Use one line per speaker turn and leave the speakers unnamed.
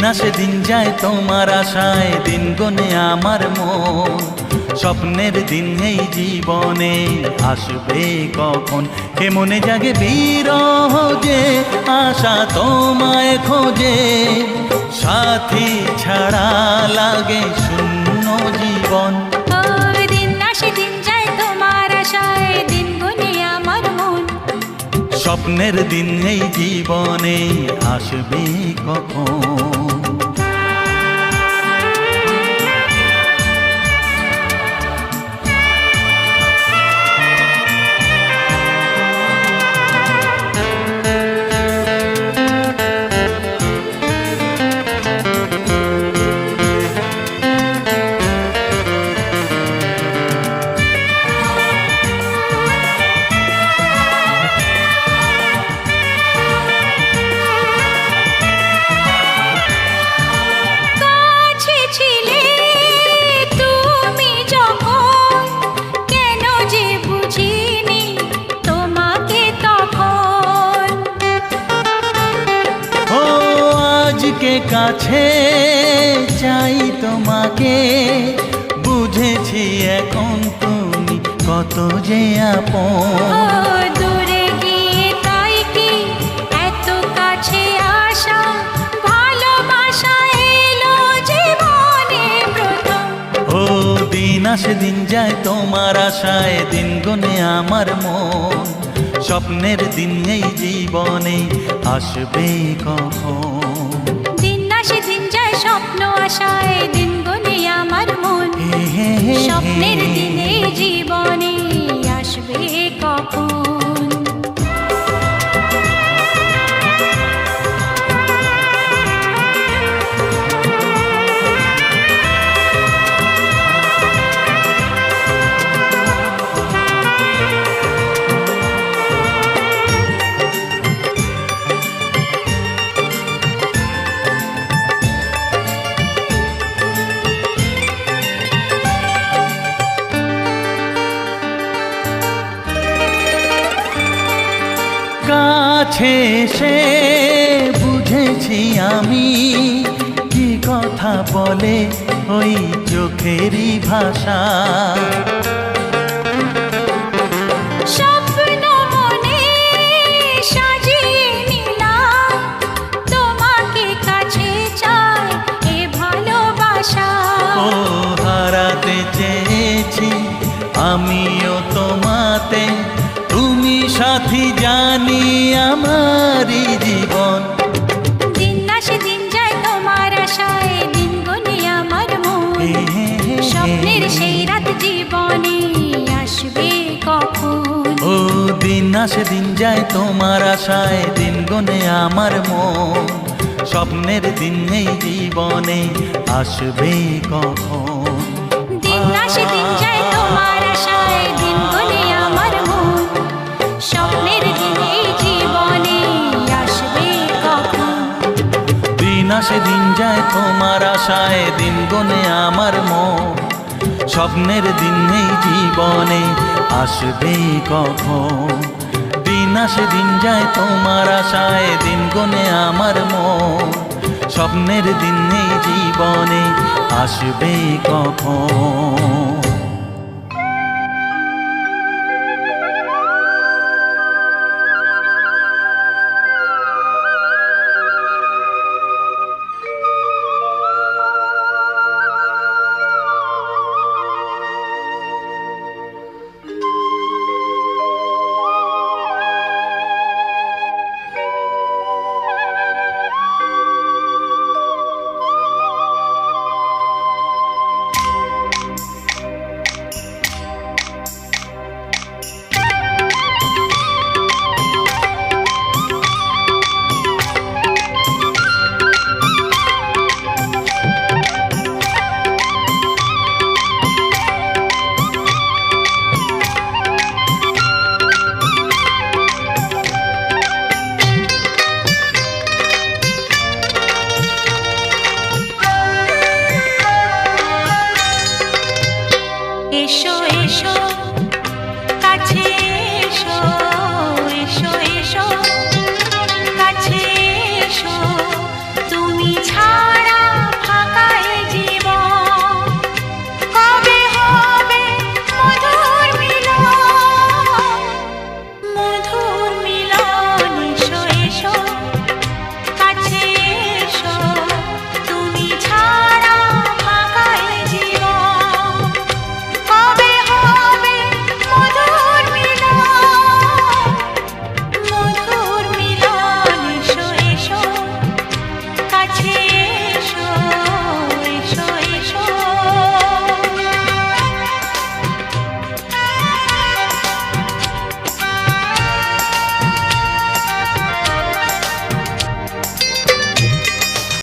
আসে দিন যায় তোমার আশায়, দিন গনে আমার মন। স্বপ্নের দিন এই জীবনে আসবে কখন, কে মনে জাগে বিরহ যে আশা তোমায় খোঁজে। সাথী ছাড়া লাগে শূন্য জীবন।
দিন আসে দিন যায় তোমার আশায়, দিন গুনে আমার মন।
স্বপ্নের দিন এই জীবনে আসবে কখন। আজকে কাছে চাই তোমাকে, বুঝেছি এখন তুমি কত যে আপন।
দূরে গিয়ে তাই কি এত কাছে আসা, ভালোবাসা এলো জীবনে প্রথম।
ও দিন আসে দিন যায় তোমার আশায়, দিন গনে আমার মন। স্বপ্নের দিন এই জীবনে আসবে কখন।
দিন আসে দিন যায় স্বপ্ন আশায়, দিন গনে আমার মন। স্বপ্নের দিন এই জীবনে আসবে কখন।
কাছে এসে বুঝেছি আমি, কি কথা বলে ওই চোখেরই ভাষা।
স্বপ্ন মনে সাজিয়ে নিলাম, তোমাকে কাছে চাই এ ভালোবাসা।
ও হারাতে চেয়েছি আমিও তোমাতে, তুমি সাথী জানি আমারই জীবন।
দিন আসে দিন যায় তোমার আশায়, দিন গনে আমার মন। স্বপ্নের সেই রাত জীবনে আসবে কখন।
ও দিন আসে দিন যায় তোমার আশায়, দিন গনে আমার মন। স্বপ্নের দিন এই জীবনে আসবে কখন।
দিন আসে দিন যায় তোমার আশায়, দিন গনে আমার মন। স্বপ্নের দিন এই জীবনে আসবে কখন।
দিন আসে দিন যায় তোমার আশায়, দিন গনে আমার মন। স্বপ্নের দিন এই জীবনে আসবে কখন। দিন আসে দিন যায় তোমার আশায়, দিন গনে আমার মন। স্বপ্নের দিন এই জীবনে আসবে কখন।